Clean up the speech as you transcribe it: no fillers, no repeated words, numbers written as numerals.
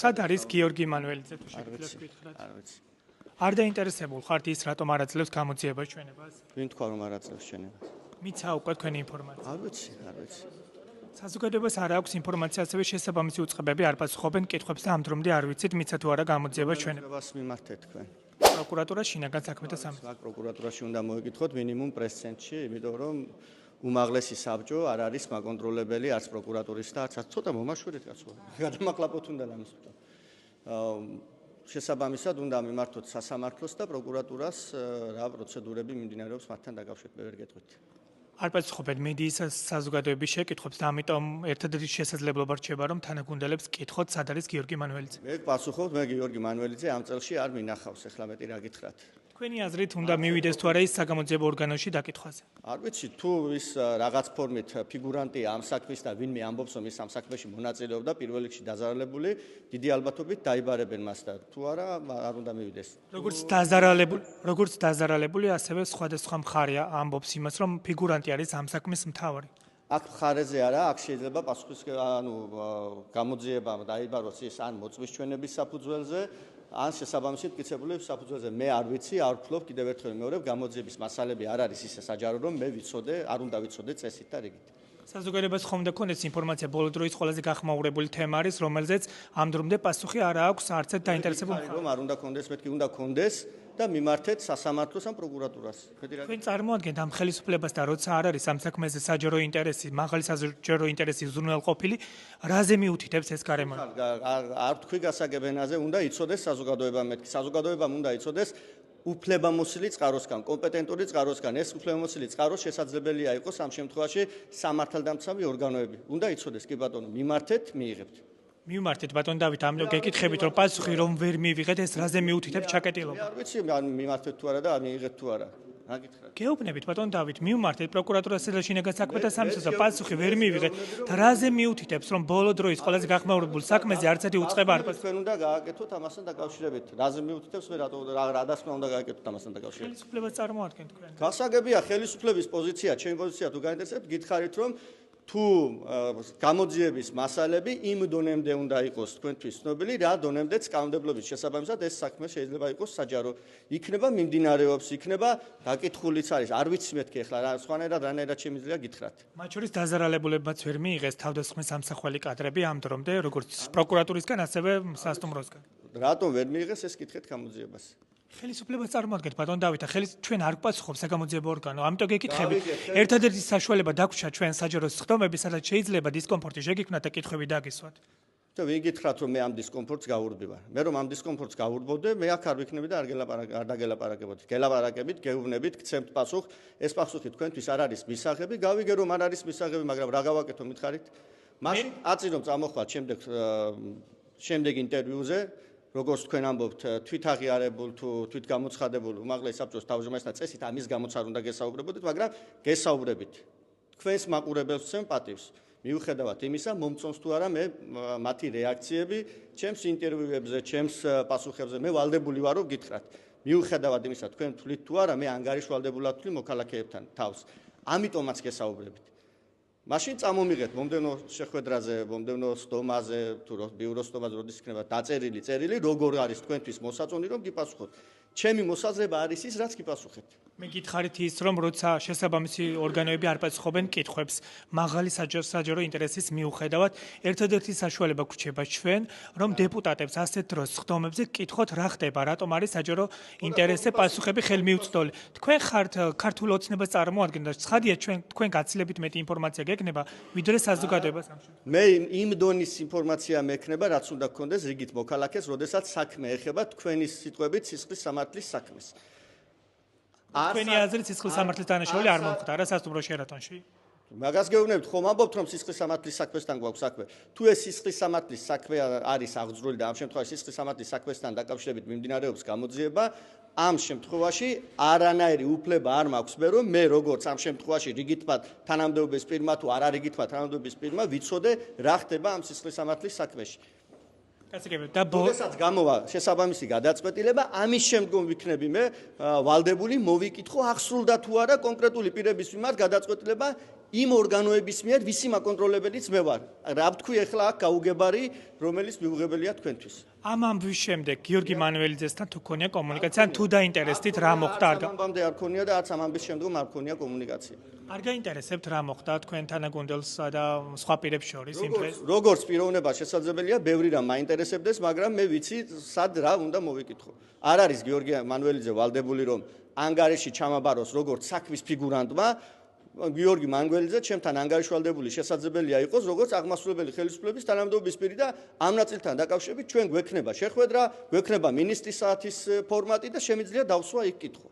სად არის გიორგი მანუელიძე თუ შეგიძლიათ გითხრათ? არ ვიცი. არ დაინტერესებულ ხართ ის რატომ არ აძლევს გამოძიებას ჩვენებას? ვინ თქვა რომ არ აძლევს ჩვენებას? მიცა უკვე თქვენი ინფორმაცია. არ ვიცი. საზოგადოებას არ აქვს ინფორმაცია, ასევე შესაბამისი უწყებები არ პასუხობენ კითხვებს და ამ დრომდე არ ვიცით მიცა თუ არა გამოძიებას ჩვენებას.ებას მიმართეთ თქვენ. პროკურატურა შინაგან საქმეთა სამსახური. მაგ პროკურატურაში უნდა მოეკითხოთ მინიმუმ პრეს-ცენტრში, იმიტომ რომ უმაღლესი საბჭო არ არის მაკონტროლებელი არც პროკურატურის და არც ცოტა მომაშვიდეთ კაცო. გადამაკლაპოთ უნდა ამის. შესაბამისად უნდა მიმართოთ სასამართლოს და პროკურატურას რა პროცედურები მიმდინარეობს მათთან დაკავშირებით, ვერ გეტყვით. არ პასუხობენ მედიის საზოგადოების შეკითხვებს და ამიტომ ერთადერთი შესაძლებლობა რჩება რომ თანაგუნდელებს კითხოთ სად არის გიორგი მანუელიძე. მე პასუხობთ, მე გიორგი მანუელიძე ამ წელში არ მინახავს, ეხლა მეტი რა გითხრათ. თქვენი აზრით უნდა მივიდეს თუ არა ის საგამოძიებო ორგანოში დაკითხვაზე. არ ვიცი თუ ის რაღაც ფორმით ფიგურანტია ამ საქმის და ვინმე ამბობს რომ ის ამ საქმეში მონაწილეობდა პირველ რიგში დაზარალებული, დიდი ალბათობით დაიბარებენ მას და თუ არა არ უნდა მივიდეს. როგორც დაზარალებული, ასევე სხვადასხვა მხარე ამბობს იმას, რომ ფიგურანტი არის ამ საქმის მთავარი. აქ მხარეზე არა, აქ შეიძლება გამოძიება დაიბაროს ის ან მოწმის ჩვენების საფუძველზე, ან შესაბამისად მტკიცებულების საფუძველზე. მე არ ვიცი, არ ვფლობ, კიდევ ერთხელ ვიმეორებ, გამოძიების მასალები არ არის ისე საჯარო, რომ მე ვიცოდე, არ უნდა ვიცოდე წესით და რიგით. საზოგადოებას ხომ და კონდეს ინფორმაცია ბოლო დროის ყველაზე გახმაურებული თემა არის, რომელზეც ამ დრომდე პასუხი არ აქვს არც ერთ დაინტერესებულ მხარეს. რომ არ უნდა კონდეს, მეთქი უნდა კონდეს და მიმართეთ სასამართლოს ან პროკურატურას. თქვენ წარმოადგენთ ამ ხელისუფლებას და როცა არ არის ამ საქმეზე საჯარო ინტერესი, მაღალი საჯარო ინტერესი უზრუნველყოფილი, რაზე მიუთითებს ეს გარემო? არ თქვი გასაგებენაზე, უნდა იცოდეს საზოგადოება მეთქი. საზოგადოებამ უნდა იცოდეს უფლებამოსილი წყაროსგან, კომპეტენტური წყაროსგან. ეს უფლებამოსილი წყარო შესაძლებელია იყოს ამ შემთხვევაში სამართალდამცავი ორგანოები. უნდა იცოდეს კი ბატონო, მიმართეთ, მიიღებთ. მივმართეთ ბატონ დავით, ამ გეკითხებით რომ პასუხი რომ ვერ მივიღეთ, ეს რაზე მიუთითებს ჩაკეტილობა? არ ვიცი, ან მიმართეთ თუ არა და მიიღეთ თუ არა. რა გითხრათ? გეუბნებით ბატონ დავით, მივმართეთ პროკურატურასა და შინაგან საქმეთა სამსახურს და პასუხი ვერ მივიღეთ და რაზე მიუთითებს რომ ბოლო დროის ყველაზე გახმაურებულ საქმეზე არც ერთი უწყება არ პასუხობს? თქვენ უნდა გააკეთოთ ამასთან დაკავშირებით. რაზე მიუთითებს მე რა დასკვნა უნდა გააკეთოთ ამასთან დაკავშირებით? ხელისუფლებას წარმოადგენთ თქვენ. გასაგებია ხელისუფლების პოზიცია, ჩემი პოზიცია თუ გაინტერესებთ, გითხარით რომ თუ გამოძიების მასალები იმ დონემდე უნდა იყოს თქვენთვის ცნობილი, რა დონემდეც კანონმდებლობის შესაბამისად ეს საქმე შეიძლება იყოს საჯარო. იქნება მიმდინარეობს, იქნება დაკითხულიც არის. არ ვიცი მეთქი ახლა რა სხვანაირად რანაირად შემიძლია გითხრათ. მათ შორის დაზარალებულებმაც ვერ მიიღეს თავდასხმის ამსახველი კადრები ამ დრომდე, როგორც პროკურატურისგან, ასევე სასტუმროსგან. რატომ ვერ მიიღეს ეს კითხეთ გამოძიებას? ხელისუფლებას წარმოადგენთ ბატონ დავით, ჩვენ არ გვპასუხობს საგამოძიებო ორგანო, ამიტომ გეკითხებით. ერთადერთი საშუალება დაგვრჩა ჩვენ საჯაროს ხდომები, სადაც შეიძლება დისკომფორტი შეგიქმნათ და კითხვები დაგისვათ. და ვინ გითხრათ რომ მე ამ დისკომფორტს გავურბივარ? მე რომ ამ დისკომფორტს გავურბოვდე, მე აქ არ ვიქნები და არ დაგელაპარაკებოდი. გელაპარაკებით, გეუბნებით, გცემთ პასუხ. ეს პასუხი თქვენთვის არ არის მისაღები, გავიგე რომ არ არის მისაღები, მაგრამ რა გავაკეთო მითხარით? მაშინ აწირომ წამოხვალ შემდეგ ინტერვიუზე როგორც თქვენ ამბობთ, თვითაღიარებულ თუ თვითგამოცხადებულ უმაღლეს საბჭოს თავმჯდომარესთან წესით ამის გამოც არ უნდა გესაუბრებოდეთ, მაგრამ გესაუბრებით. თქვენს მაყურებელს ვცემ პატივს. მიუხედავად იმისა, მომწონს თუ არა მე მათი რეაქციები, ჩემს ინტერვიუებზე, ჩემს პასუხებზე მე ვალდებული ვარ რომ გითხრათ. მიუხედავად იმისა, თქვენ თვლით თუ არა, მე ანგარიშვალდებულად ვთვლი მოქალაქეებთან თავს. ამიტომაც გესაუბრებით. მაშინ წამომიღეთ მომდევნო შეხვედრაზე, მომდევნო სტომაზე, თუ ბიუროს სტომაზე როდის იქნება დაწერილი წერილი, როგორ არის თქვენთვის მოსაწონი რომ გიპასუხოთ. ჩემი მოსაზრება არის ის, რაც გიპასუხეთ. მე გითხარით ის, რომ როცა შესაბამისი ორგანოები არ პასუხობენ კითხვებს, მაღალი საჯარო ინტერესის მიუხედავად, ერთადერთი საშუალება გვრჩება ჩვენ, რომ დეპუტატებს ასეთ დროს ხდომებზე კითხოთ რა ხდება, რატომ არის საჯარო ინტერესზე პასუხები ხელმიუწვდომელი. თქვენ ხართ ქართულ ოცნებას წარმოადგენთ და ცხადია თქვენ გაცილებით მეტი ინფორმაცია გექნება, ვიდრე საზოგადოებას ამ შემთხვევაში. მე იმ დონის ინფორმაცია მექნება, რაც უნდა გქონდეს რიგით მოქალაქეს, როდესაც საქმე ეხება თქვენი სიტყვებით სისხლის სამართლის საქმეს. თქვენი აზრით სისხლის სამართლის დანაშაული არ მომხდარა სასტუმრო შერატონში? მაგას გეუბნებით, ხომ ამბობთ რომ სისხლის სამართლის საქმესთან გვაქვს საქმე. თუ ეს სისხლის სამართლის საქმე არის აღძრული და ამ შემთხვევაში სისხლის სამართლის საქმესთან დაკავშირებით მიმდინარეობს გამოძიება, ამ შემთხვევაში არანაირი უფლება არ მაქვს მე რომ მე როგორც ამ შემთხვევაში რიგითმად თანამდებობის პირმა თუ არარიგითმად თანამდებობის პირმა ვიცოდე რა ხდება ამ სისხლის სამართლის საქმეში. როდესაც გამოვა შესაბამისი გადაწყვეტილება, ამის შემდგომ ვიქნები მე ვალდებული მოვიკითხო აღსრულდა თუ არა კონკრეტული პირების მიმართ გადაწყვეტილება იმ ორგანოების მიერ, ვისი მაკონტროლებელიც მე ვარ. რა ვთქვი ახლა აქ გაუგებარი რომელიც მიუღებელია თქვენთვის. ამ ამბვის შემდეგ გიორგი მანუელიძესთან თუ ქონია კომუნიკაცია, თუ დაინტერესდით რა მოხდა არ ამბამდე არ ქონია და არც ამ ამბის შემდგომ არ ქონია კომუნიკაცია. არ გაინტერესებთ რა მოხდა თქვენ თანაგუნდელსა და სხვა პირებს შორის იმ დღეს? როგორც პიროვნება შესაძლებელია, ბევრი რამ მაინტერესებდეს, მაგრამ მე ვიცი, სად რა უნდა მოვიკითხო. არ არის გიორგი მანუელიძე ვალდებული, რომ ანგარიში ჩამაბაროს როგორც საქმის ფიგურანტმა, გიორგი მანუელიძე ჩემთან ანგარიშვალდებული შესაძლებელია იყოს, როგორც აღმასრულებელი ხელისუფლების თანამდებობის პირი და ამ ნაწილთან დაკავშირებით ჩვენ გვექნება შეხვედრა, გვექნება მინისტრის საათის ფორმატი და შემიძლია დავსვა იქ კითხვა.